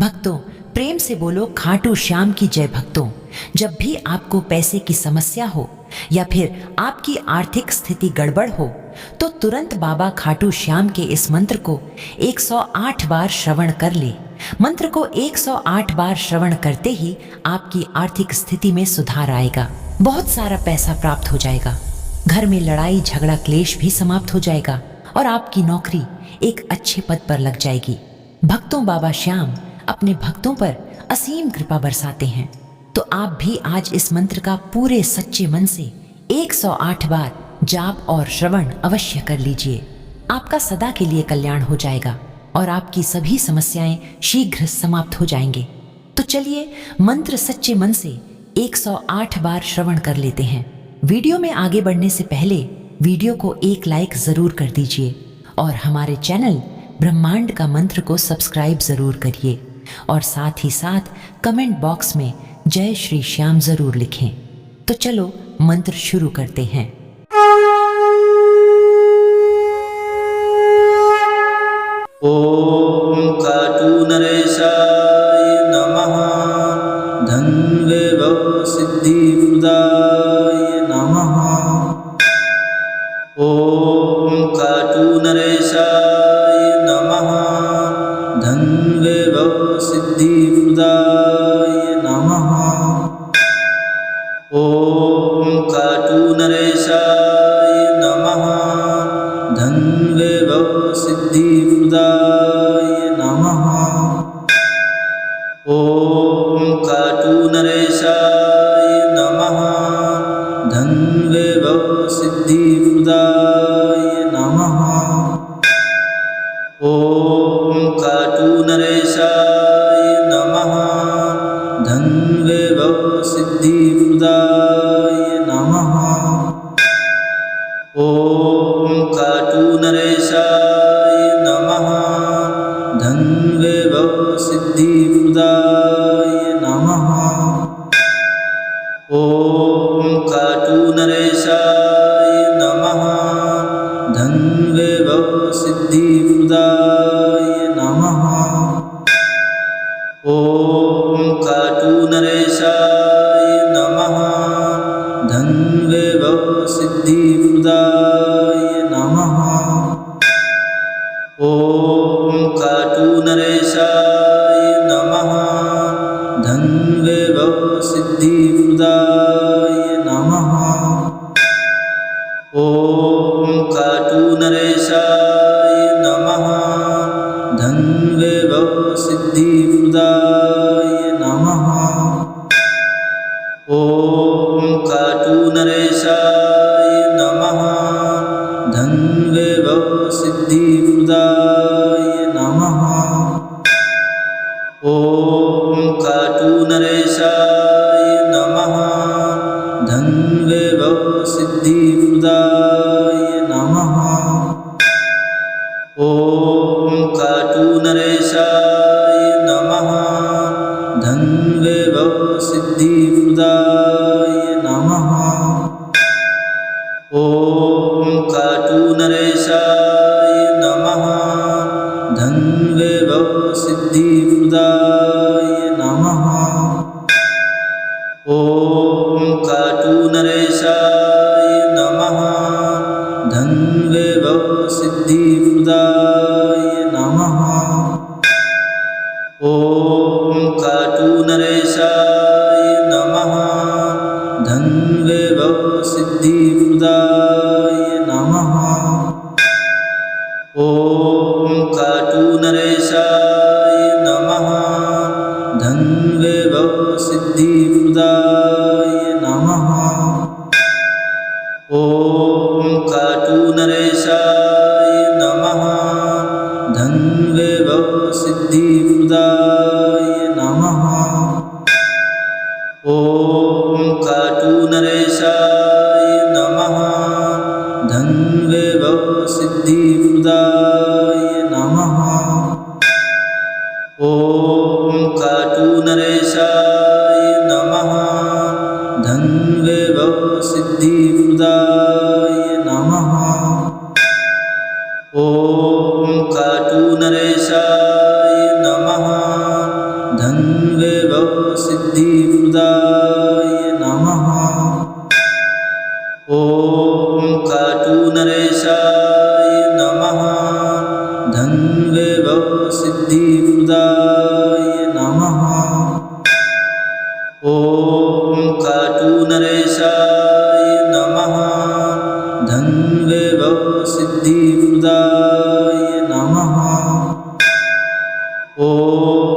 भक्तों, प्रेम से बोलो खाटू श्याम की जय। भक्तों, जब भी आपको पैसे की समस्या हो या फिर आपकी आर्थिक स्थिति गड़बड़ हो तो तुरंत बाबा खाटू श्याम के इस मंत्र को 108 बार श्रवण कर ले। मंत्र को 108 बार श्रवण करते ही आपकी आर्थिक स्थिति में सुधार आएगा, बहुत सारा पैसा प्राप्त हो जाएगा, घर में लड़ाई झगड़ा क्लेश भी समाप्त हो जाएगा और आपकी नौकरी एक अच्छे पद पर लग जाएगी। भक्तों, बाबा श्याम अपने भक्तों पर असीम कृपा बरसाते हैं, तो आप भी आज इस मंत्र का पूरे सच्चे मन से 108 बार जाप और श्रवण अवश्य कर लीजिए। आपका सदा के लिए कल्याण हो जाएगा और आपकी सभी समस्याएं शीघ्र समाप्त हो जाएंगे। तो चलिए मंत्र सच्चे मन से 108 बार श्रवण कर लेते हैं। वीडियो में आगे बढ़ने से पहले वीडियो को एक लाइक जरूर कर दीजिए और हमारे चैनल ब्रह्मांड का मंत्र को सब्सक्राइब जरूर करिए और साथ ही साथ कमेंट बॉक्स में जय श्री श्याम जरूर लिखें। तो चलो मंत्र शुरू करते हैं। ओम खाटू नरेशाय नमः। धनवैभव सिद्धि प्रदाय नमः। ओम खाटू नरेशाय नमः। धनवैभव सिद्धि प्रदाय नमः। ओम खाटू नरेशाय नमः। धनवैभव सिद्धि प्रदाय नमः। ओम खाटू नरेशाय नमः। धनवैभव सिद्धि प्रदाय नमः। ओम खाटू नरेशाय नमः। धनवैभव सिद्धि प्रदाय नमः। ओम खाटू नरेशाय नमः। धनवैभव सिद्धि प्रदाय नमः। ओम खाटू नरेशाय नमः। धनवैभव सिद्धि प्रदाय नमः। ओम खाटू नरेशाय नमः। धनवैभव सिद्धि प्रदाय नमः। ओम खाटू नरेशाय नमः। धनवैभव सिद्धि प्रदाय नमः। ओम खाटू नरेशाय नमः। धनवैभव सिद्धि प्रदाय नमः। ओम खाटू नरेशाय नमः। धनवैभव सिद्धि प्रदाय नमः। ओम खाटू नरेशाय नमः। धनवैभव सिद्धि प्रदाय नमः। ओम खाटू नरेशाय नमः। धनवैभव सिद्धि प्रदाय नमः। ओम खाटू नरेशाय नमः। धनवैभव सिद्धि प्रदाय नमः। ओम खाटू नरेशाय नमः। धनवैभव सिद्धि प्रदाय नमः। ओम खाटू नरेशाय नमः। धनवैभव सिद्धि प्रदाय नमः। ओम खाटू नरेशाय नमः। धनवैभव सिद्धि प्रदाय नमः। ओम खाटू नरेशाय नमः। धनवैभव सिद्धि प्रदाय नमः। ओम खाटू नरेशाय नमः। धनवैभव सिद्धि प्रदाय नमः। ओम खाटू नरेशाय नमः। धनवैभव सिद्धि प्रदाय नमः। ओम खाटू नरेशाय नमः।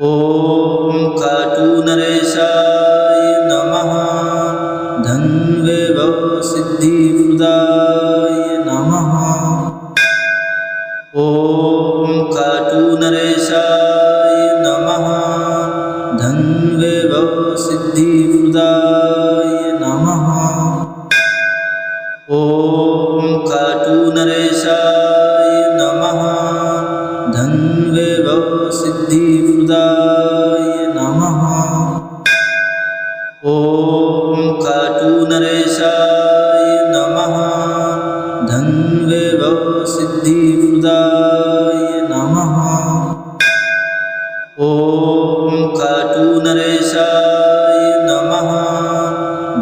ॐ काटूनरेशाय नमः। धनवैभवसिद्धिप्रदाय नमः। ॐ काटूनरेशाय नमः। धनवैभवसिद्धिप्रदाय नमः। ॐ काटूनरेशाय नमः। धनवैभवसिद्धिप्रदाय नमः। ॐ काटूनरेशाय नमः। धनवैभवसिद्धिप्रदाय नमः। ॐ काटूनरेशाय नमः।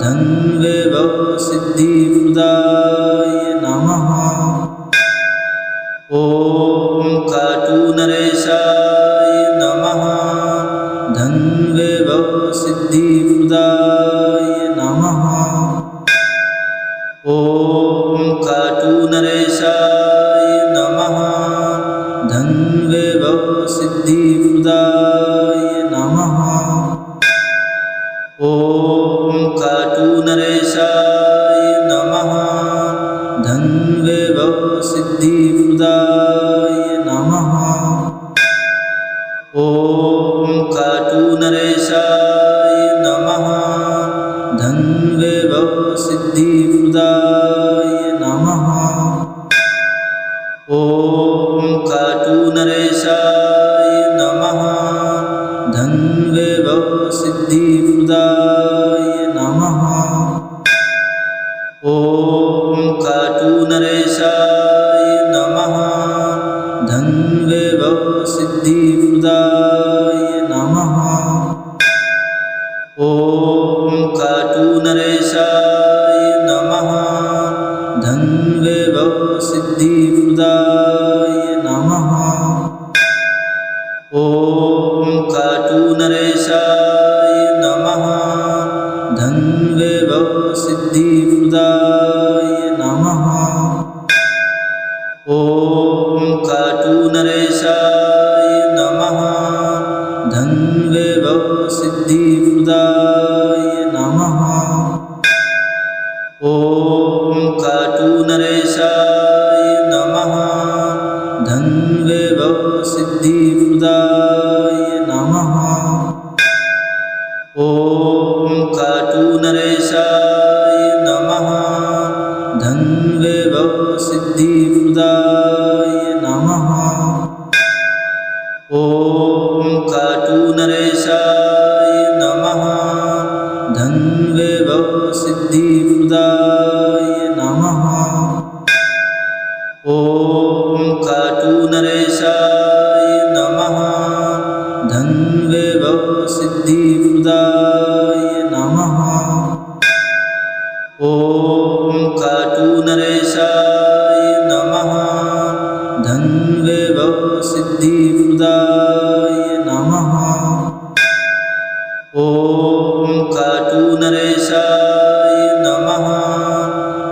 धनवैभवसिद्धिप्रदाय नमः। ॐ काटूनरेशाय नमः। धनवैभवसिद्धिप्रदाय नमः। ॐ काटूनरेशाय नमः। धनवैभवसिद्धिप्रदाय नमः। ॐ काटूनरेशाय नमः। धनवैभवसिद्धिप्रदाय नमः। ॐ काटूनरेशाय नमः। धनवैभवसिद्धिप्रदाय नमः। ॐ काटूनरेशाय नमः। धनवैभवसिद्धिप्रदाय नमः। ॐ काटूनरेशाय नमः। धनवैभवसिद्धिप्रदाय नमः। ॐ काटूनरेशाय नमः। धनवैभवसिद्धिप्रदाय नमः। ॐ काटूनरेशाय नमः। धनवैभवसिद्धिप्रदाय नमः। ॐ काटूनरेशाय नमः। धनवैभवसिद्धिप्रदाय नमः। ॐ काटूनरेशाय नमः। धनवैभवसिद्धिप्रदाय नमः। ॐ काटूनरेशाय नमः। धनवैभवसिद्धिप्रदाय नमः। ॐ काटूनरेशाय नमः। धनवैभवसिद्धिप्रदाय नमः। ॐ काटूनरेशाय नमः। धनवैभवसिद्धिप्रदाय नमः। ॐ काटूनरेशाय नमः। धनवैभवसिद्धिप्रदाय नमः। ॐ काटूनरेशाय नमः।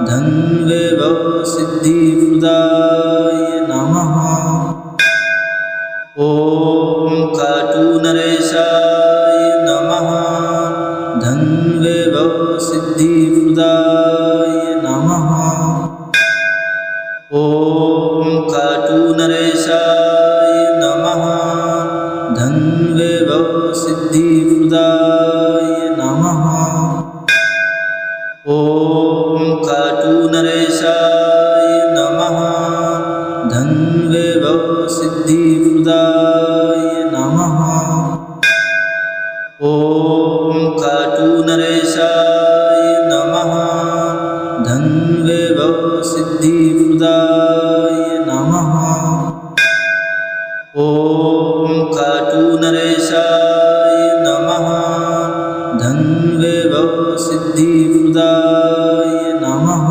धनवैभवसिद्धिप्रदाय नमः। ॐ काटूनरेशाय नमः। धनवैभवसिद्धिप्रदाय नमः। ॐ काटूनरेशाय नमः। धनवैभवसिद्धिप्रदाय नमः। ॐ काटूनरेशाय नमः। धनवैभवसिद्धिप्रदाय नमः। ॐ काटूनरेशाय नमः। धनवैभवसिद्धिप्रदाय नमः। ॐ काटूनरेशाय नमः। धनवैभवसिद्धिप्रदाय नमः।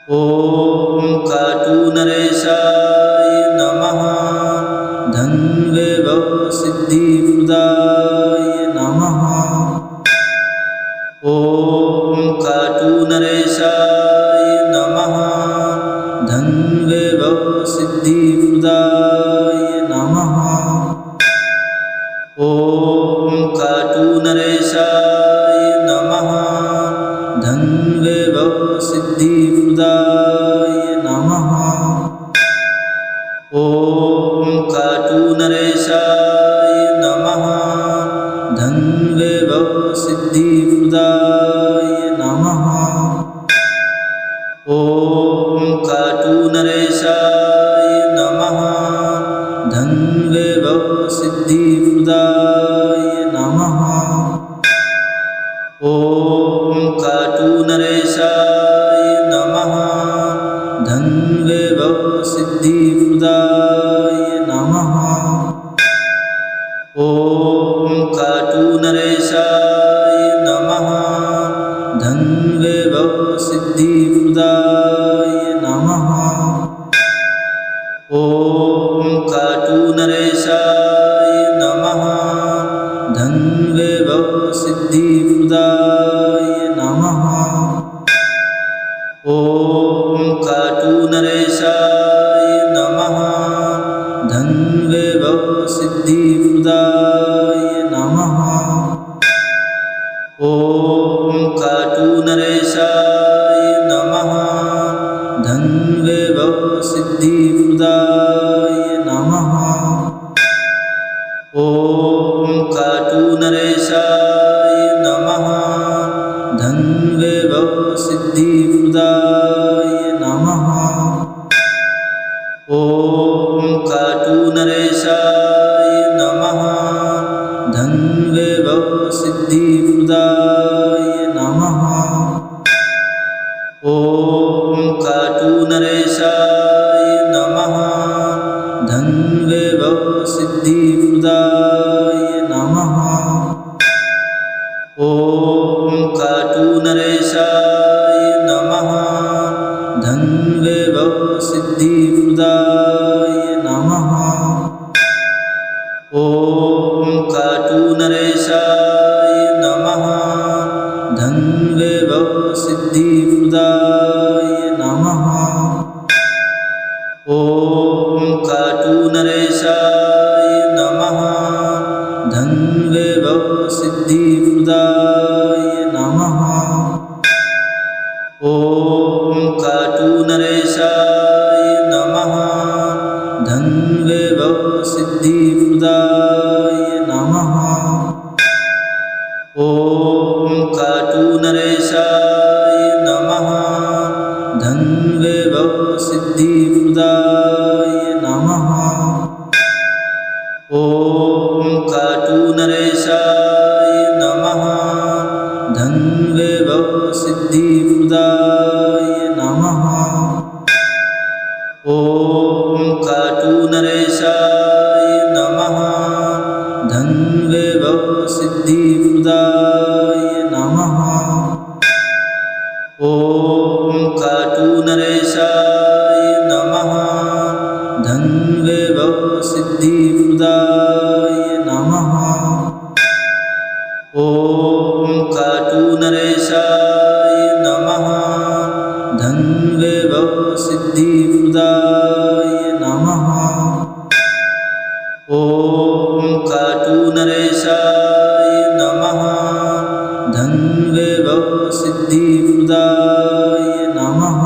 ॐ काटूनरेशाय नमः। धनवैभवसिद्धिप्रदाय नमः। ॐ काटूनरेशाय नमः। धनवैभवसिद्धिप्रदाय नमः। नरेशाय नमः धन वैभव सिद्धि प्रदाय नमः ओम खाटू नरेशाय नमः धन वैभव सिद्धि प्रदाय नमः ओम खाटू नरेशाय नमः धन वैभव सिद्धि प्रदाय नमः ओम खाटू नरेशाय नमः धन वैभव सिद्धि प्रदाय नमः ओम खाटू नरेशाय नमः धन वैभव सिद्धि प्रदाय नमः ओम खाटू नरेशाय नमः धन वैभव सिद्धि प्रदाय नमः ओम खाटू नरेशाय नमः धन वैभव सिद्धि प्रदाय नमः ओम खाटू नरेशाय नमः धन वैभव सिद्धि प्रदाय नमः ओम खाटू नरेशाय नमः धन वैभव सिद्धि प्रदाय नमः ओम खाटू नरेशाय नमः धन वैभव सिद्धि प्रदाय नमः ओम खाटू नरेशाय नमः धन वैभव सिद्धि प्रदाय नमः ओम खाटू नरेशाय नमः धन वैभव सिद्धि प्रदाय नमः ओम खाटू नरेशाय नमः धन वैभव सिद्धि प्रदाय नमः ओम खाटू नरेशाय नमः धन वैभव सिद्धि प्रदाय नमः ओम खाटू नरेशाय नमः धन वैभव सिद्धि प्रदाय नमः ओम खाटू नरेशाय नमः धन वैभव सिद्धि प्रदाय नमः ओम खाटू नरेशाय नमः धन वैभव सिद्धि प्रदाय नमः ओम खाटू नरेशाय नमः धन वैभव सिद्धि प्रदाय नमः ओम खाटू नरेशाय नमः धन वैभव सिद्धि प्रदाय नमः ओम खाटू नरेशाय नमः धन वैभव सिद्धि प्रदाय नमः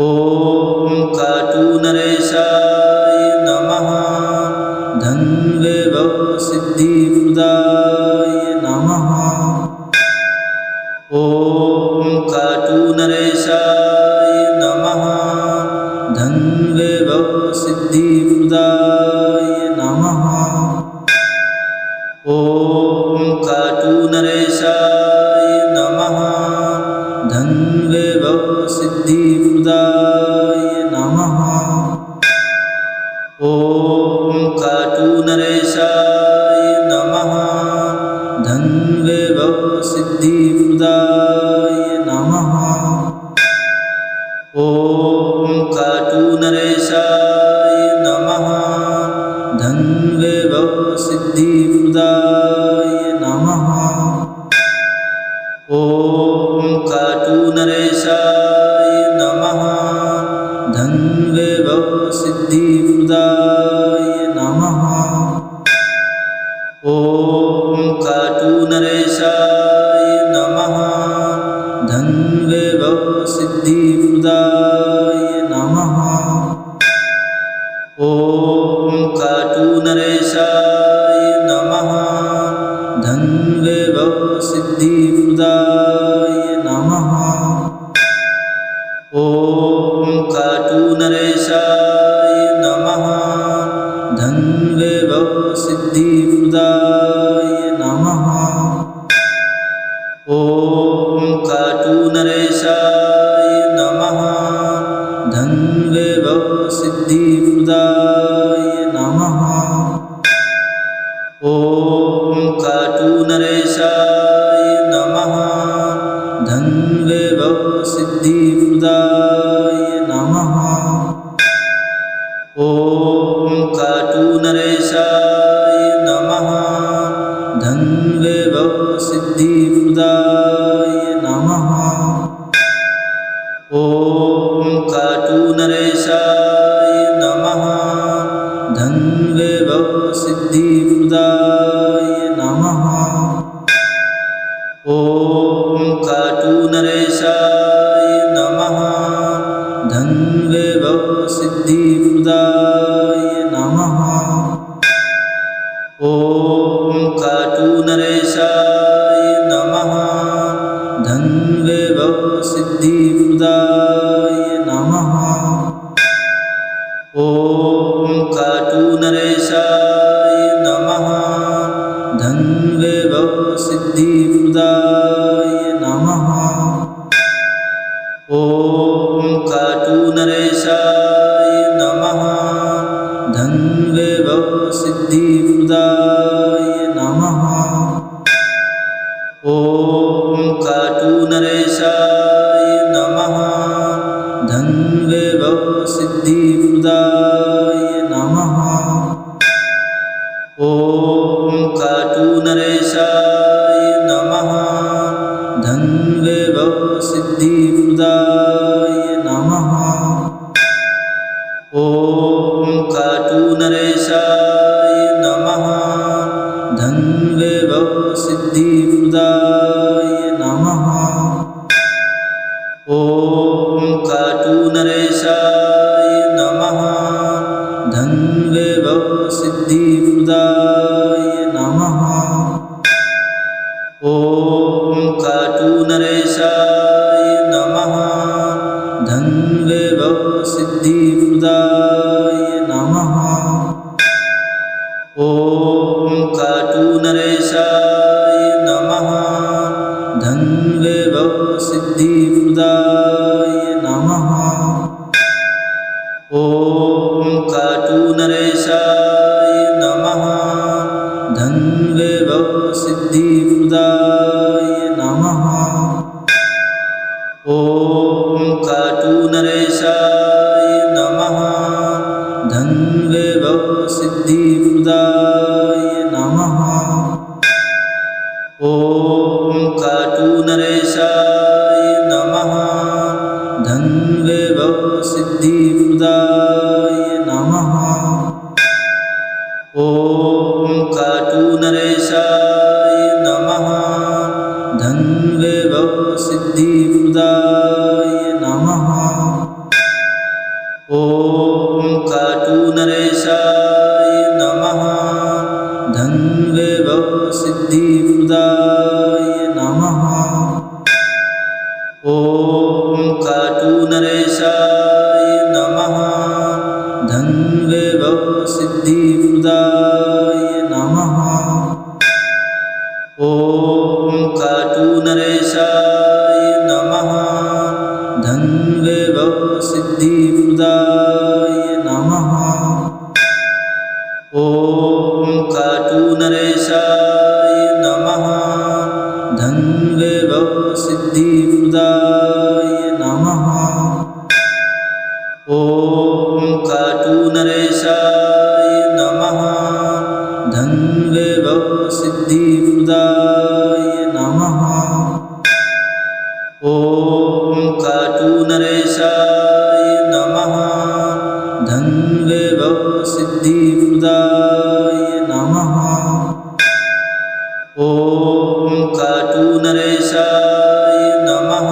ओम खाटू नरेशाय नमः धन वैभव सिद्धि प्रदाय नमः ओम खाटू नरेशाय नमः धन वैभव सिद्धि प्रदाय नमः ओम खाटू नरेशाय नमः धन वैभव सिद्धि प्रदाय नमः ओम खाटू नरेशाय नमः धन्वैभवसिद्धिप्रदाय नमः। ॐ काटूनरेशाय नमः। धन्वैभवसिद्धिप्रदाय नमः। ॐ काटूनरेशाय नमः। धन्वैभवसिद्धिप्रदाय नमः। ॐ काटूनरेशाय नमः। धन्वैभवसिद्धिप्रदाय नमः। ॐ काटूनरेशाय नमः। धन्वैभवसिद्धिप्रदाय नमः। ॐ काटूनरेशाय नमः। धन्वैभवसिद्धिप्रदाय नमः। ॐ काटूनरेशाय नमः। धन्वैभवसिद्धिप्रदाय नमः। ॐ काटूनरेशाय नमः। धन्वैभवसिद्धिप्रदाय नमः। ॐ काटूनरेशाय नमः। धन्वैभवसिद्धिप्रदाय नमः। ॐ काटूनरेशाय नमः। धन्वैभवसिद्धिप्रदाय नमः। ॐ काटूनरेशाय नमः। धन्वैभवसिद्धिप्रदाय नमः। ॐ काटूनरेशाय नमः। धन्वैभवसिद्धिप्रदाय नमः। ॐ काटूनरेशाय नमः। धन्वैभवसिद्धिप्रदाय नमः। ॐ काटूनरेशाय नमः। धन्वैभवसिद्धिप्रदाय नमः। ॐ काटूनरेशाय नमः। धन्वैभवसिद्धिप्रदाय नमः। ॐ काटूनरेशाय नमः। धन्वैभवसिद्धिप्रदाय नमः। ॐ काटूनरेशाय नमः। धन्वैभवसिद्धिप्रदाय नमः। ॐ काटूनरेशाय नमः। धन्वैभवसिद्धिप्रदाय नमः। ॐ काटूनरेशाय नमः। धन्वैभवसिद्धिप्रदाय नमः। ॐ काटूनरेशाय नमः। धन्वैभवसिद्धिप्रदाय नमः। ॐ काटूनरेशाय नमः। धन्वैभवसिद्धिप्रदाय नमः। ॐ काटूनरेशाय नमः। धन्वैभवसिद्धिप्रदाय नमः। ॐ काटूनरेशाय नमः। धन्वैभवसिद्धिप्रदाय नमः। ॐ काटूनरेशाय नमः। धन्वैभवसिद्धिप्रदाय नमः। ॐ काटूनरेशाय नमः। धन्वैभवसिद्धिप्रदाय नमः। ॐ काटूनरेशाय नमः। धन्वैभवसिद्धिप्रदाय नमः। ॐ काटूनरेशाय नमः।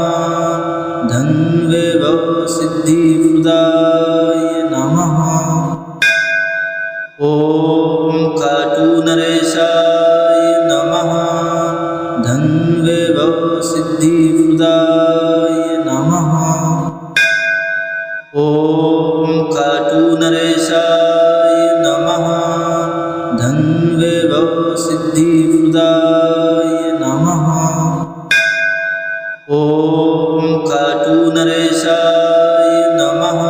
धन्वैभवसिद्धिप्रदाय नमः। ॐ काटूनरेशाय नमः। सिद्धिप्रदाय नमः। ॐ खाटू नरेशाय नमः। धनवैभव सिद्धिप्रदाय नमः। ॐ खाटू नरेशाय नमः।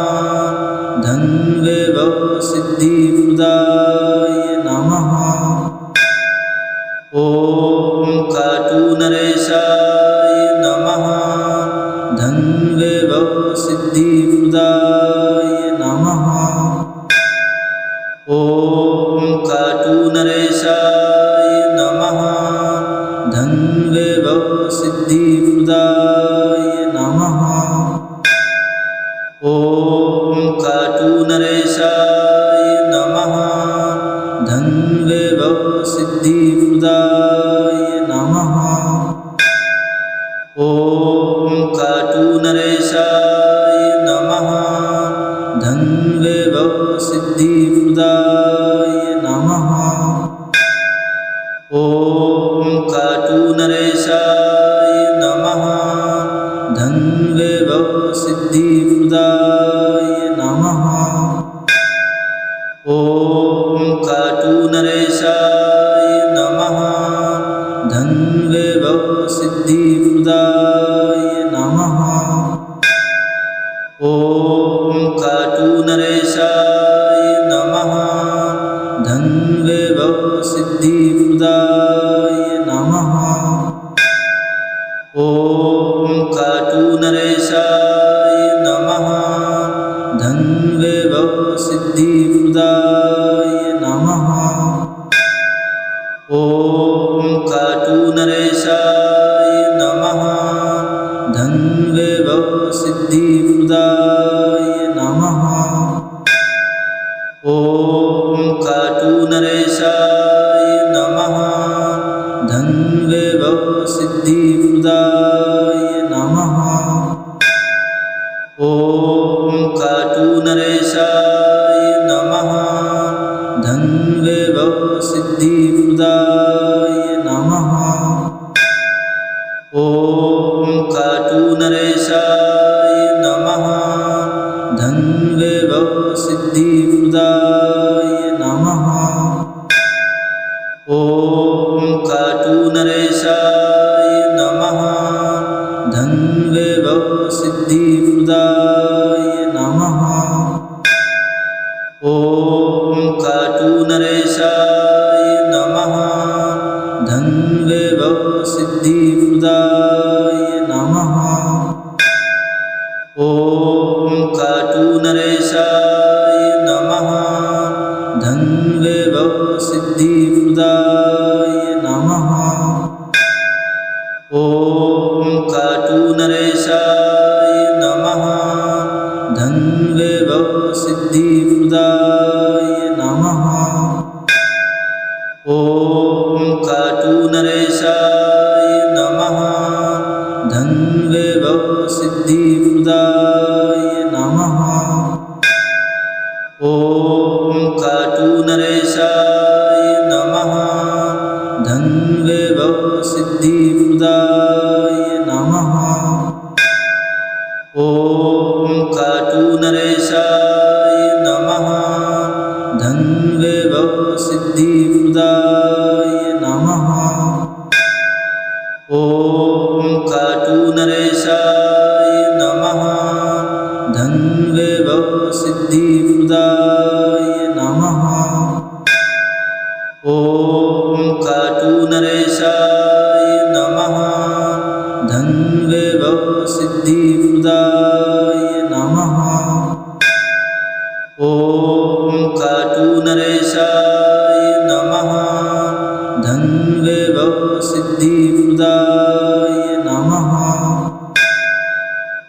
धनवैभव सिद्धिप्रदाय नमः। ॐ खाटू नरेशाय नमः। धनवैभव सिद्धिप्रदाय नमः। ॐ खाटू नरेशाय नमः। धनवैभव सिद्धिप्रदाय नमः। ॐ खाटू नरेशाय नमः। धनवैभव सिद्धिप्रदाय नमः। ॐ खाटू नरेशाय नमः। धनवैभव सिद्धिप्रदाय नमः। ॐ खाटू नरेशाय नमः। धनवैभव सिद्धिप्रदाय नमः। ॐ खाटू नरेशाय नमः। धनवैभव सिद्धिप्रदाय नमः। ॐ खाटू नरेशाय नमः। धनवैभव सिद्धिप्रदाय नमः। ॐ खाटू नरेशाय नमः। धनवैभव सिद्धिप्रदाय नमः। ॐ खाटू नरेशाय नमः। धनवैभव सिद्धिप्रदाय नमः। ॐ खाटू नरेशाय नमः। धनवैभव सिद्धिप्रदाय नमः। ॐ खाटू नरेशाय नमः। धनवैभव सिद्धिप्रदाय नमः। ॐ खाटू नरेशाय नमः। धनवैभव सिद्धिप्रदाय नमः। ॐ खाटू नरेशाय नमः। धनवैभव सिद्धिप्रदाय नमः। ॐ खाटू नरेशाय नमः। धनवैभव सिद्धिप्रदाय नमः। ॐ खाटू नरेशाय नमः। धनवैभव सिद्धिप्रदाय नमः। ॐ खाटू नरेशाय नमः। धनवैभव सिद्धिप्रदाय नमः। ॐ खाटू नरेशाय नमः। धनवैभव सिद्धिप्रदाय नमः। ॐ खाटू नरेशाय नमः। धनवैभव सिद्धिप्रदाय नमः। ॐ खाटू नरेशाय नमः। धनवैभव सिद्धिप्रदाय नमः। ॐ खाटू नरेशाय नमः। धनवैभव सिद्धिप्रदाय नमः। ॐ खाटू नरेशाय नमः। धनवैभव सिद्धिप्रदाय नमः। ॐ खाटू नरेशाय नमः। धनवैभव सिद्धिप्रदाय नमः।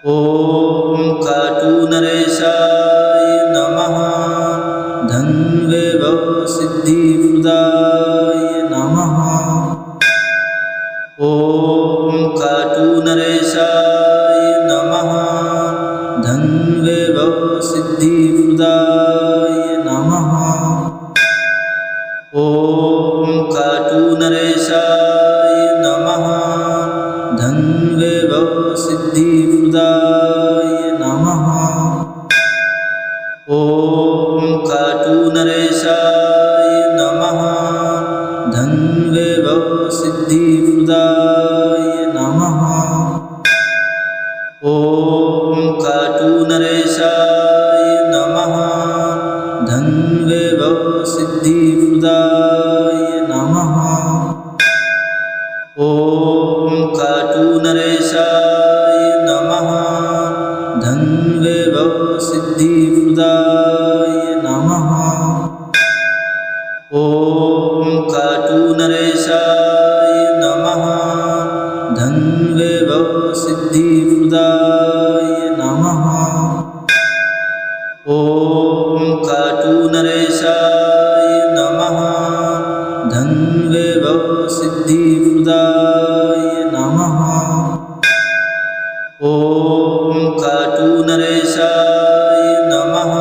ॐ खाटू नरेशाय नमः। धनवैभव सिद्धिप्रदाय नमः। ॐ खाटू नरेशाय नमः। धनवैभव सिद्धिप्रदाय नमः। ॐ खाटू नरेशाय नमः। धन सिद्धिप्रदाय नमः। ॐ काटूनरेशाय नमः। धनवैभव सिद्धिप्रदाय नमः। ॐ काटूनरेशाय नमः। धनवैभव सिद्धिप्रदाय नमः। ॐ काटूनरेशाय नमः। धनवैभव सिद्धिप्रदाय नमः। ॐ काटूनरेशाय नमः।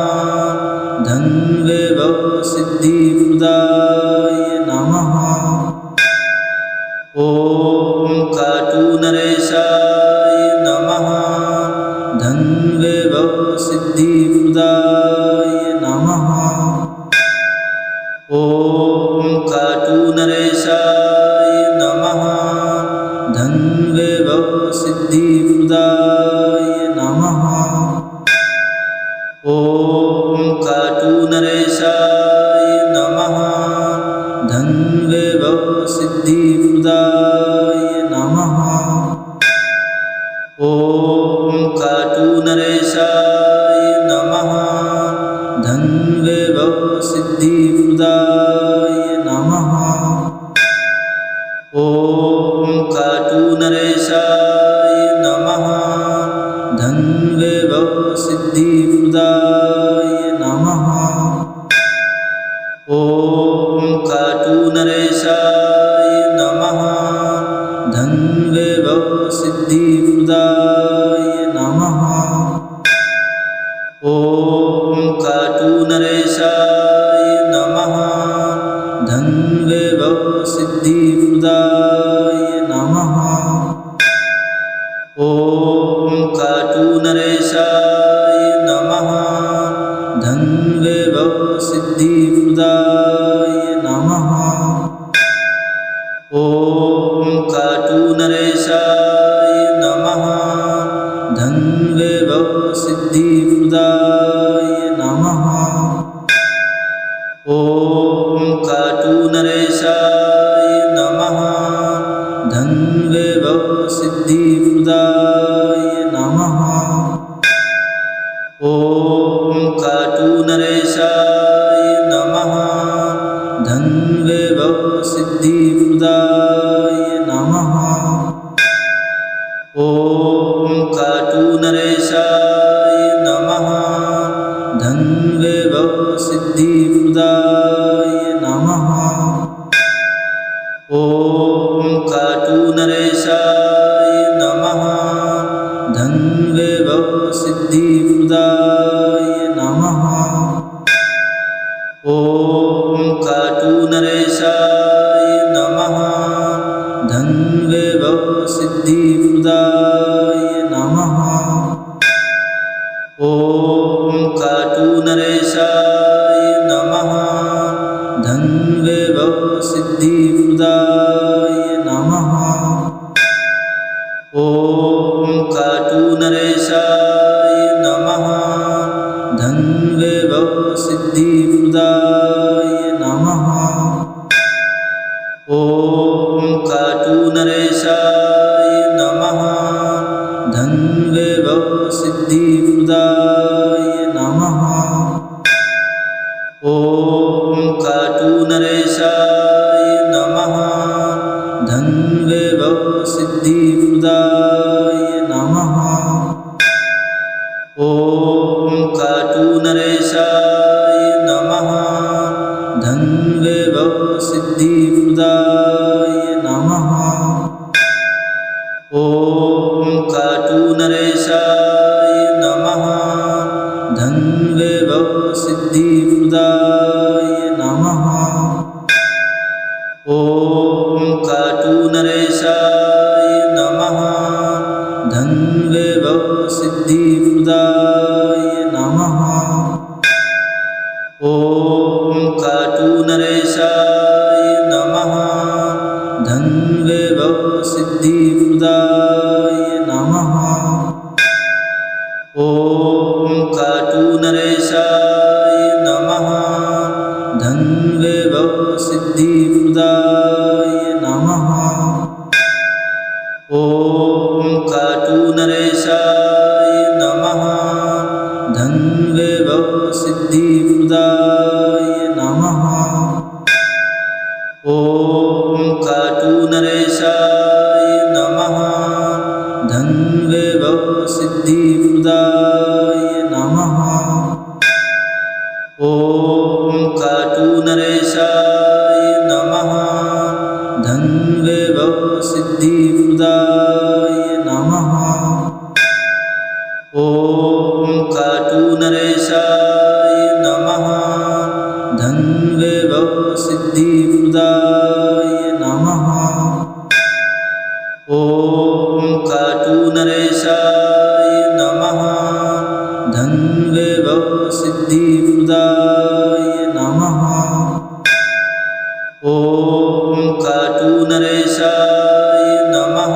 धनवैभव सिद्धिप्रदाय नमः। ॐ काटूनरेशाय नमः। धनवैभव सिद्धिप्रदाय नमः। ॐ काटूनरेशाय नमः। धनवैभव सिद्धिप्रदाय नमः। ॐ काटूनरेशाय नमः। धनवैभव सिद्धिप्रदाय नमः। ॐ काटूनरेशाय नमः। धनवैभव सिद्धिप्रदाय नमः। ॐ काटूनरेशाय नमः। धनवैभव सिद्धिप्रदाय नमः। ॐ काटूनरेशाय नमः। धनवैभव सिद्धिप्रदाय नमः। ॐ काटूनरेशाय नमः। धनवैभव सिद्धिप्रदाय नमः। ॐ काटूनरेशाय नमः। धनवैभव सिद्धिप्रदाय नमः। ॐ काटूनरेशाय नमः। धनवैभव सिद्धिप्रदाय नमः। ॐ काटूनरेशाय नमः। धनवैभव सिद्धिप्रदाय नमः। ॐ काटूनरेशाय नमः। धनवैभव सिद्धिप्रदाय नमः। ॐ काटूनरेशाय नमः। धनवैभव सिद्धिप्रदाय नमः। ॐ काटूनरेशाय नमः। धनवैभव सिद्धिप्रदाय नमः। ॐ काटूनरेशाय नमः। धनवैभव सिद्धिप्रदाय नमः। ॐ काटूनरेशाय नमः। धनवैभव सिद्धिप्रदाय नमः। ॐ काटूनरेशाय नमः। धनवैभव सिद्धिप्रदाय नमः। ॐ काटूनरेशाय नमः। धनवैभव सिद्धिप्रदाय नमः। ॐ काटूनरेशाय नमः। धनवैभव सिद्धिप्रदाय नमः। ॐ काटूनरेशाय नमः। धनवैभव सिद्धिप्रदाय नमः। ॐ काटूनरेशाय नमः। धनवैभव सिद्धिप्रदाय नमः। ॐ काटूनरेशाय नमः। धनवैभव सिद्धिप्रदाय नमः। ॐ काटूनरेशाय नमः। धनवैभव सिद्धिप्रदाय नमः। ॐ काटूनरेशाय नमः। धनवैभव वैभव सिद्धिप्रदाय नमः। ॐ खाटू नरेशाय नमः। धन वैभव सिद्धिप्रदाय नमः। ॐ खाटू नरेशाय नमः। धन वैभव सिद्धिप्रदाय नमः। ॐ खाटू नरेशाय नमः। धन वैभव सिद्धिप्रदाय नमः। ॐ खाटू नरेशाय नमः। धन वैभव सिद्धिप्रदाय नमः। ॐ खाटू नरेशाय नमः। धन वैभव सिद्धिप्रदाय नमः। ॐ खाटू नरेशाय नमः।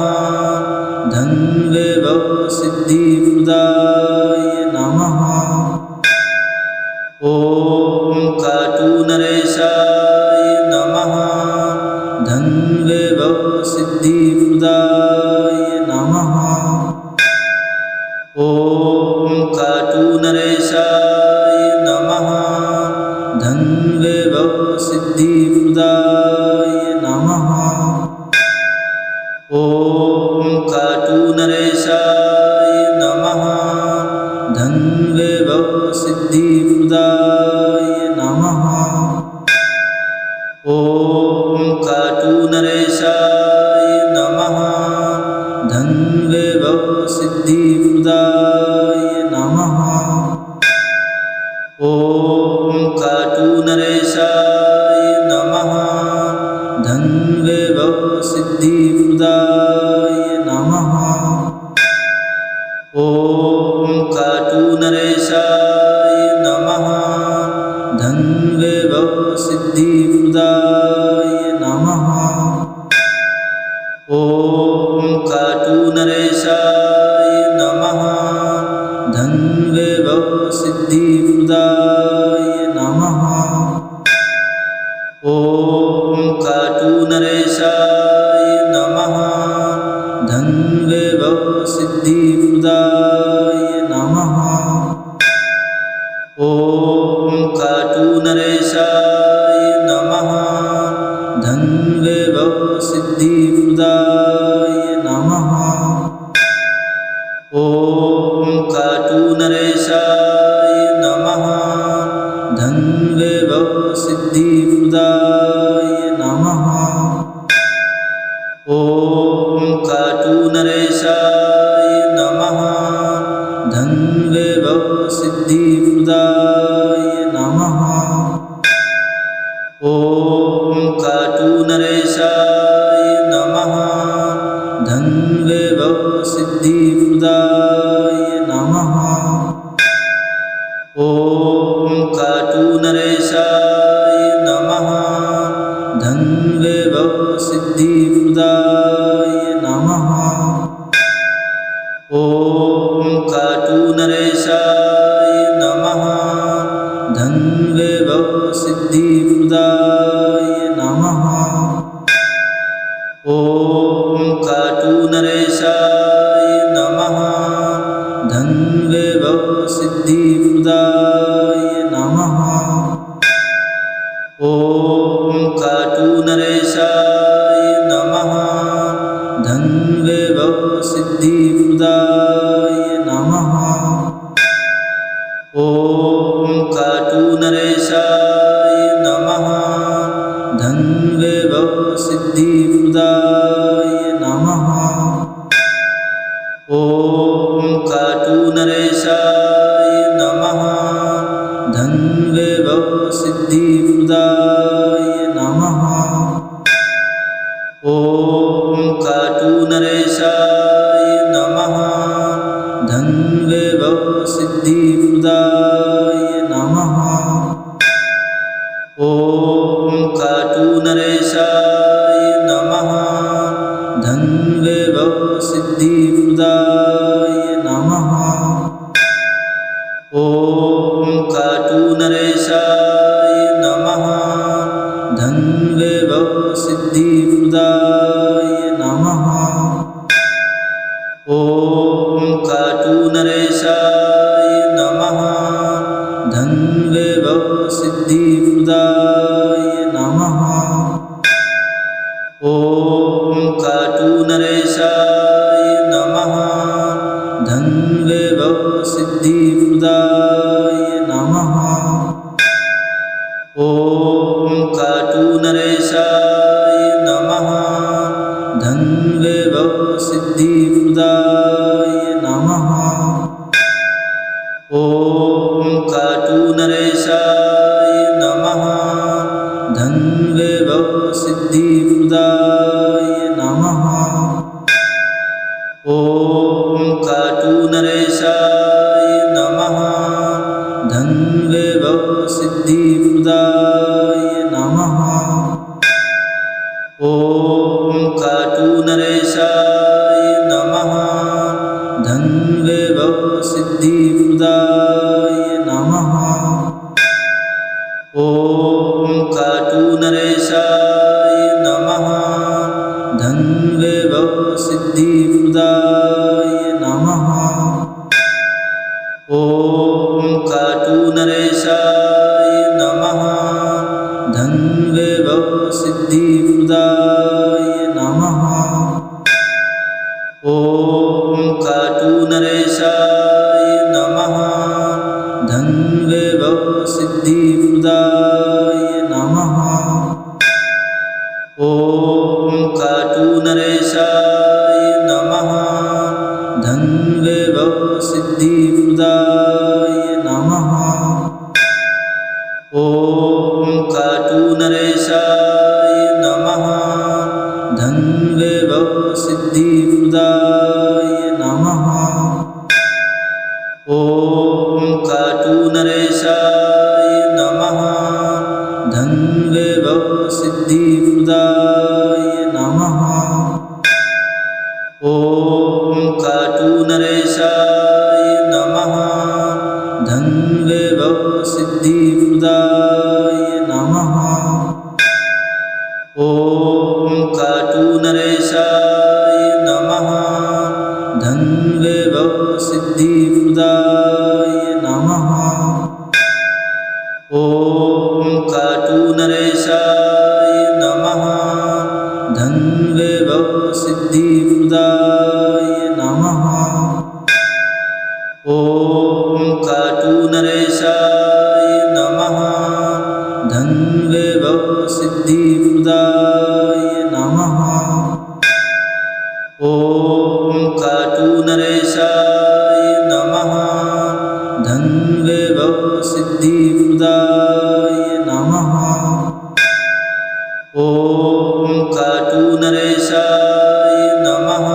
धन वैभव सिद्धिप्रदाय नमः। ॐ खाटू नरेशाय नमः। धन वैभव सिद्धिप्रदाय नमः। ॐ खाटू नरेशाय नमः। धन वैभव सिद्धिप्रदाय नमः। ॐ खाटू नरेशाय नमः। धन वैभव सिद्धिप्रदाय नमः। ॐ खाटू नरेशाय नमः। धन वैभव सिद्धिप्रदाय नमः। ॐ खाटू नरेशाय नमः। धन वैभव सिद्धिप्रदाय नमः। ॐ खाटू नरेशाय नमः। धन वैभव सिद्धिप्रदाय नमः। ॐ खाटू नरेशाय नमः। धन वैभव सिद्धिप्रदाय नमः। ॐ खाटू नरेशाय नमः। धन वैभव सिद्धिप्रदाय नमः। ॐ खाटू नरेशाय नमः। धन वैभव सिद्धिप्रदाय नमः। ॐ खाटू नरेशाय नमः। धन वैभव सिद्धिप्रदाय नमः। ॐ खाटू नरेशाय नमः। धन वैभव सिद्धिप्रदाय नमः। ॐ खाटू नरेशाय नमः। धन वैभव सिद्धिप्रदाय नमः। ॐ खाटू नरेशाय नमः। धन वैभव सिद्धिप्रदाय नमः। ॐ खाटू नरेशाय नमः। धन वैभव सिद्धिप्रदाय नमः। ॐ खाटू नरेशाय नमः। धन वैभव सिद्धिप्रदाय नमः। ॐ खाटू नरेशाय नमः। धन वैभव सिद्धिप्रदाय नमः। ॐ खाटू नरेशाय नमः। धन वैभव सिद्धिप्रदाय नमः। ॐ खाटू नरेशाय नमः। धन वैभव सिद्धिप्रदाय नमः। ॐ खाटू नरेशाय नमः। धन वैभव सिद्धिप्रदाय नमः। ॐ खाटू नरेशाय नमः। धन वैभव सिद्धिप्रदाय नमः। ॐ खाटू नरेशाय नमः। धन्वैभव सिद्धिप्रदाय नमः। ॐ खाटूनरेशाय नमः। धन्वैभव सिद्धिप्रदाय नमः। ॐ खाटूनरेशाय नमः। धन्वैभव सिद्धिप्रदाय नमः। ॐ खाटूनरेशाय नमः। धन्वैभव सिद्धिप्रदाय नमः। ॐ खाटूनरेशाय नमः। धन्वैभव सिद्धिप्रदाय नमः। ॐ खाटूनरेशाय नमः। धन्वैभव सिद्धिप्रदाय नमः। ॐ खाटूनरेशाय नमः। धन्वैभव सिद्धिप्रदाय नमः। ॐ खाटूनरेशाय नमः। धन्वैभव सिद्धिप्रदाय नमः। ॐ खाटूनरेशाय नमः। धन्वैभव सिद्धिप्रदाय नमः। ॐ खाटूनरेशाय नमः। धन्वैभव सिद्धिप्रदाय नमः। ॐ खाटूनरेशाय नमः। धन्वैभव सिद्धिप्रदाय नमः। ॐ खाटूनरेशाय नमः। धन्वैभव सिद्धिप्रदाय नमः। ॐ खाटूनरेशाय नमः। धन्वैभव सिद्धिप्रदाय नमः। ॐ खाटूनरेशाय नमः। धन्वैभव सिद्धिप्रदाय नमः। ॐ खाटूनरेशाय नमः। धन्वैभव सिद्धिप्रदाय नमः। ॐ खाटूनरेशाय नमः। धन्वैभव सिद्धिप्रदाय नमः। ॐ खाटूनरेशाय नमः। धन्वैभव सिद्धिप्रदाय नमः। ॐ खाटूनरेशाय नमः। धन्वैभव सिद्धिप्रदाय नमः। ॐ खाटूनरेशाय नमः।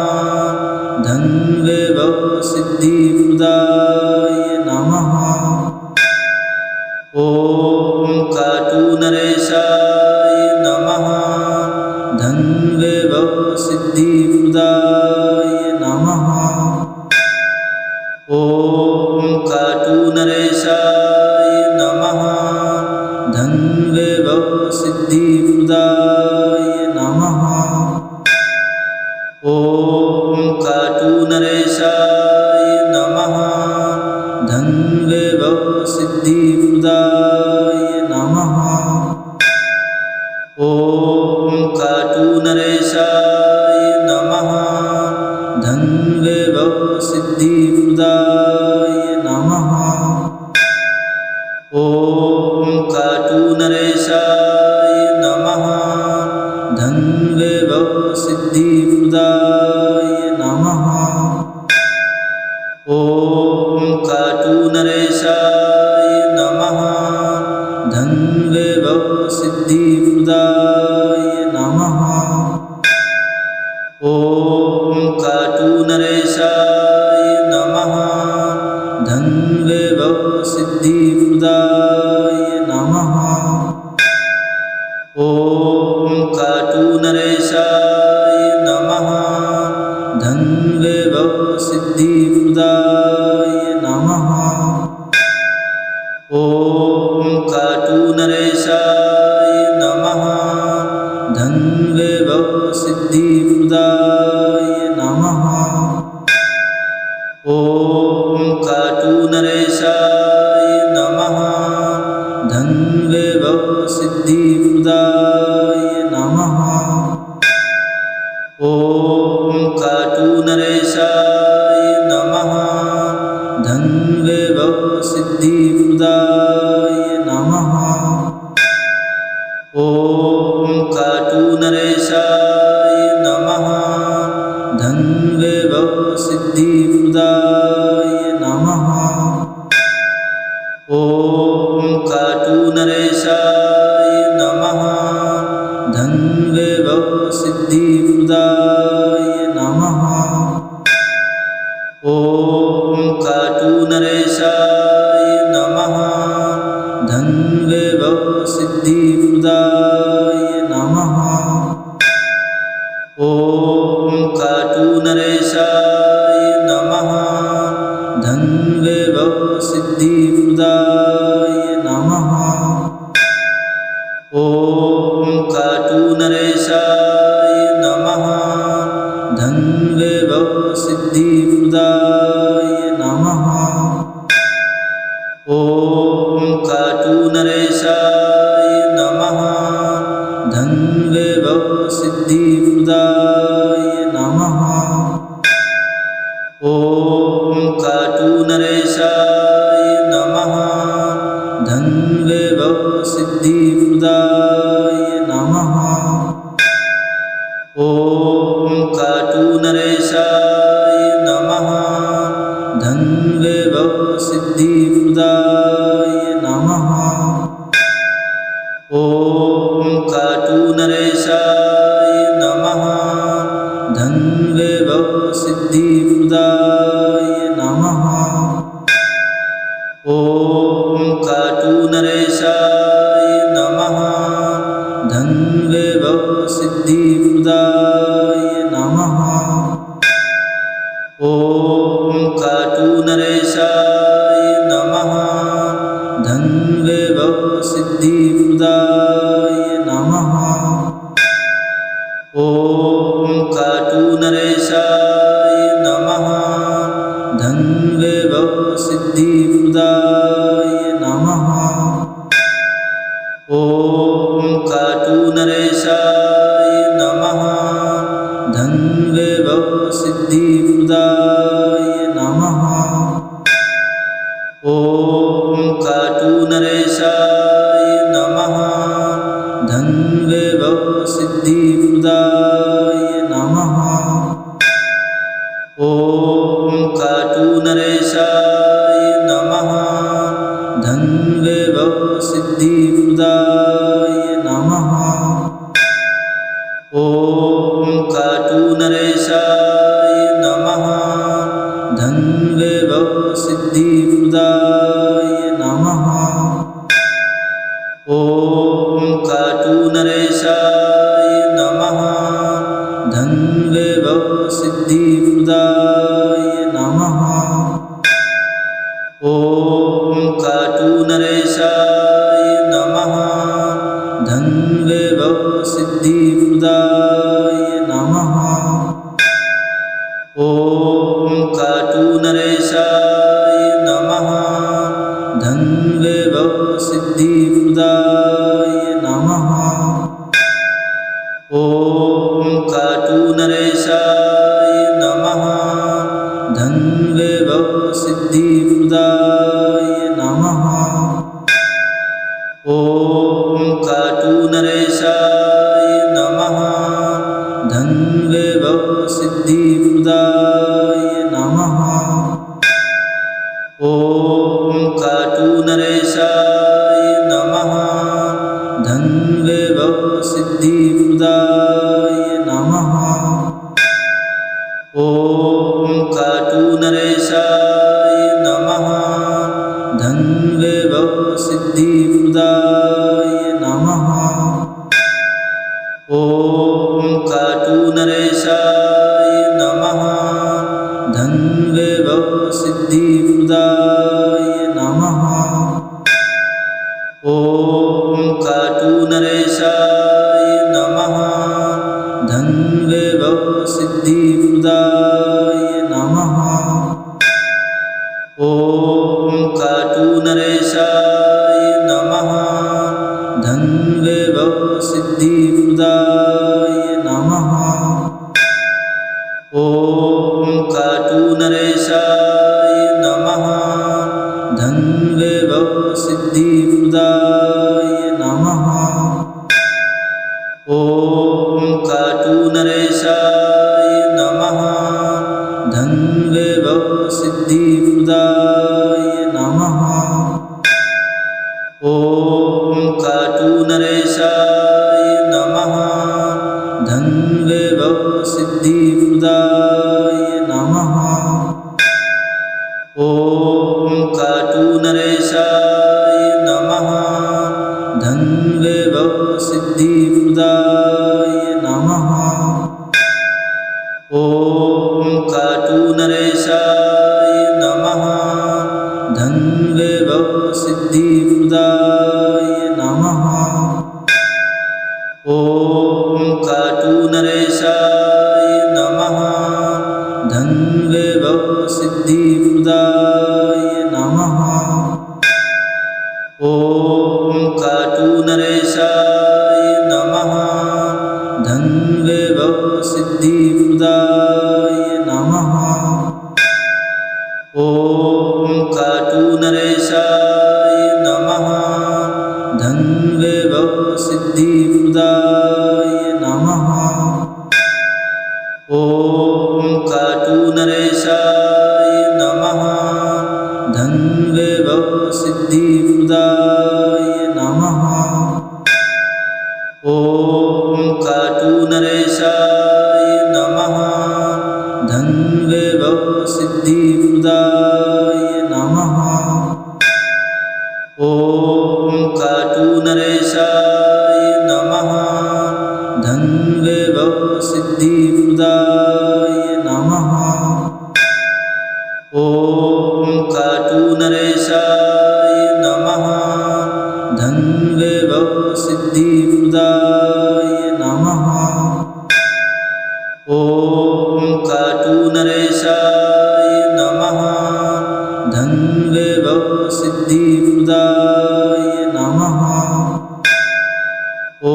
धन्वैभव सिद्धिप्रदाय नमः। ॐ खाटूनरेशाय नमः। धन्वैभव सिद्धिप्रदाय नमः। ॐ खाटूनरेशाय नमः। धन्वैभव सिद्धिप्रदाय नमः। ॐ खाटूनरेशाय नमः। धन्वैभव सिद्धिप्रदाय नमः। ॐ खाटूनरेशाय नमः। धन्वैभव सिद्धिप्रदाय नमः। ॐ खाटूनरेशाय नमः। धन्वैभव सिद्धिप्रदाय नमः। ॐ खाटूनरेशाय नमः। धन्वैभव सिद्धिप्रदाय नमः। ॐ खाटूनरेशाय नमः। धन्वैभव सिद्धिप्रदाय नमः। ॐ खाटूनरेशाय नमः। धन्वैभव सिद्धिप्रदाय नमः। ॐ खाटूनरेशाय नमः। वैभव सिद्धिप्रदाय नमः। ॐ खाटूनरेशाय नमः। धन वैभव सिद्धिप्रदाय नमः। ॐ खाटूनरेशाय नमः। धन वैभव सिद्धिप्रदाय नमः। ॐ खाटूनरेशाय नमः। धन वैभव सिद्धिप्रदाय नमः। ॐ खाटूनरेशाय नमः। धन वैभव सिद्धिप्रदाय नमः। ॐ खाटूनरेशाय नमः। धन वैभव सिद्धिप्रदाय नमः। ॐ खाटूनरेशाय नमः। धन वैभव सिद्धिप्रदाय नमः। ॐ खाटूनरेशाय नमः। धन वैभव सिद्धिप्रदाय नमः। ॐ खाटूनरेशाय नमः। धन वैभव सिद्धिप्रदाय नमः। ॐ खाटूनरेशाय नमः। धन वैभव सिद्धिप्रदाय नमः। ॐ खाटूनरेशाय नमः। धन वैभव सिद्धिप्रदाय नमः। ॐ खाटूनरेशाय नमः। धन वैभव सिद्धिप्रदाय नमः। ॐ खाटूनरेशाय नमः। धन वैभव सिद्धिप्रदाय नमः। ॐ खाटूनरेशाय नमः। धन वैभव सिद्धिप्रदाय नमः। ॐ खाटूनरेशाय नमः। धन वैभव सिद्धिप्रदाय नमः। ॐ खाटूनरेशाय नमः। धन वैभव सिद्धिप्रदाय नमः। ॐ खाटूनरेशाय नमः। धन वैभव सिद्धिप्रदाय नमः। ॐ खाटूनरेशाय नमः। धन वैभव सिद्धिप्रदाय नमः। ॐ खाटूनरेशाय नमः। धन वैभव सिद्धिप्रदाय नमः। ॐ खाटूनरेशाय नमः। धन वैभव सिद्धिप्रदाय नमः। ॐ खाटूनरेशाय नमः। धन वैभव सिद्धिप्रदाय नमः। ॐ खाटूनरेशाय नमः। धन वैभव सिद्धिप्रदाय नमः। ॐ खाटूनरेशाय नमः। धन वैभव सिद्धिप्रदाय नमः। ॐ खाटूनरेशाय नमः। धन वैभव सिद्धिप्रदाय नमः। ॐ खाटूनरेशाय नमः। धन वैभव सिद्धिप्रदाय नमः। ॐ खाटूनरेशाय नमः। धन वैभव सिद्धिप्रदाय नमः। ॐ खाटूनरेशाय नमः। धन वैभव सिद्धिप्रदाय नमः। ॐ खाटूनरेशाय नमः। सिद्धिप्रदाय नमः। ॐ खाटूनरेशाय नमः। धनवैभव सिद्धिप्रदाय नमः। ॐ खाटूनरेशाय नमः। धनवैभव सिद्धिप्रदाय नमः। ॐ खाटूनरेशाय नमः। धनवैभव सिद्धिप्रदाय नमः। ॐ खाटूनरेशाय नमः। धनवैभव सिद्धिप्रदाय नमः। ॐ खाटूनरेशाय नमः। धनवैभव सिद्धिप्रदाय नमः। ॐ खाटूनरेशाय नमः। धनवैभव सिद्धिप्रदाय नमः। ॐ खाटूनरेशाय नमः। धनवैभव सिद्धिप्रदाय नमः। ॐ खाटूनरेशाय नमः। धनवैभव सिद्धिप्रदाय नमः। ॐ खाटूनरेशाय नमः। धनवैभव सिद्धिप्रदाय नमः। ॐ खाटूनरेशाय नमः। धनवैभव सिद्धिप्रदाय नमः। ॐ खाटूनरेशाय नमः। धनवैभव सिद्धिप्रदाय नमः। ॐ खाटूनरेशाय नमः। धनवैभव सिद्धिप्रदाय नमः। ॐ खाटूनरेशाय नमः। धनवैभव सिद्धिप्रदाय नमः। ॐ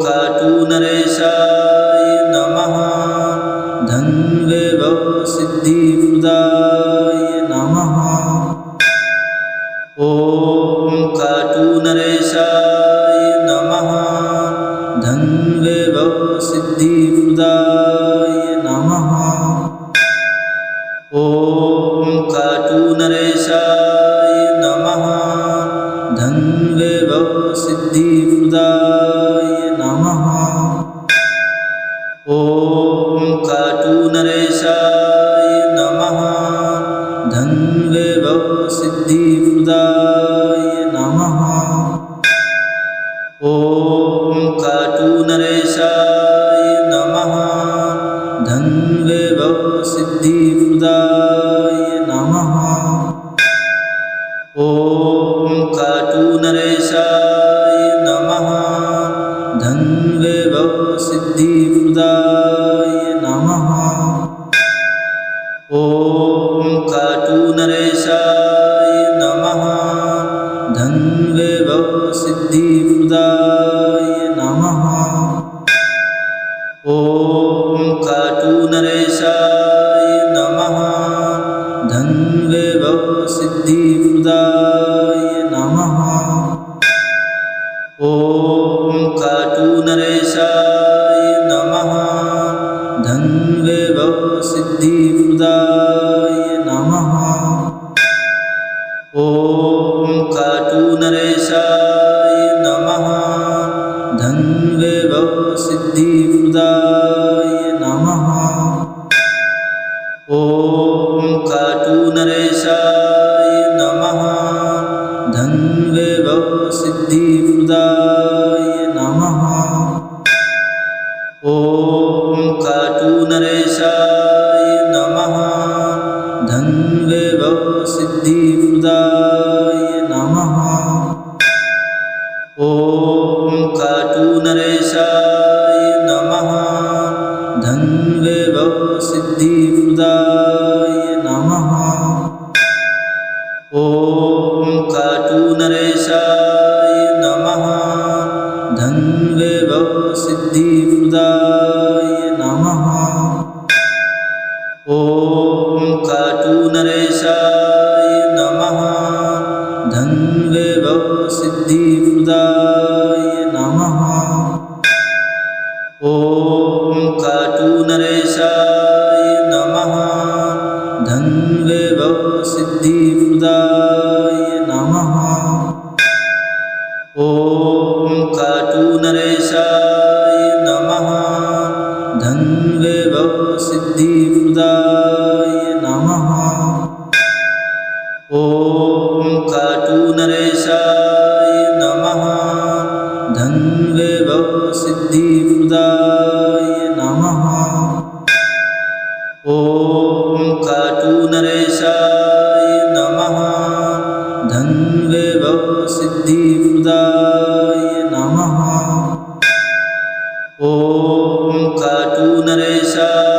खाटूनरेशाय नमः। धनवैभव सिद्धिप्रदाय नमः। ॐ खाटूनरेशाय नमः। धनवैभव सिद्धिप्रदाय नमः। ॐ खाटूनरेशाय नमः। धनवैभव सिद्धिप्रदाय नमः। ॐ खाटूनरेशाय नमः। धनवैभव सिद्धिप्रदाय नमः। ॐ खाटूनरेशाय नमः। धनवैभव सिद्धिप्रदाय नमः। ॐ खाटूनरेशाय नमः। धनवैभव सिद्धिप्रदाय नमः। ॐ खाटूनरेशाय नमः। धनवैभव सिद्धिप्रदाय नमः। ॐ खाटूनरेशाय नमः। धनवैभव सिद्धिप्रदाय नमः। ॐ खाटूनरेशाय नमः। धनवैभव सिद्धिप्रदाय नमः। ॐ खाटूनरेशाय नमः। धनवैभव सिद्धिप्रदाय नमः। ॐ खाटूनरेशाय नमः। धनवैभव सिद्धिप्रदाय नमः। ॐ खाटूनरेशाय नमः। धनवैभव सिद्धिप्रदाय नमः। ॐ खाटूनरेशाय नमः। धनवैभव सिद्धिप्रदाय नमः। ॐ खाटूनरेशाय नमः। धनवैभव सिद्धिप्रदाय नमः। ॐ खाटूनरेशाय नमः। धनवैभव सिद्धिप्रदाय नमः। ॐ खाटूनरेशाय नमः। धनवैभव सिद्धिप्रदाय नमः। ॐ खाटूनरेशाय नमः। धनवैभव सिद्धिप्रदाय नमः। ॐ खाटूनरेशाय नमः। धनवैभव सिद्धिप्रदाय नमः। ॐ खाटूनरेशाय नमः। धनवैभव सिद्धिप्रदाय नमः। ॐ खाटूनरेशाय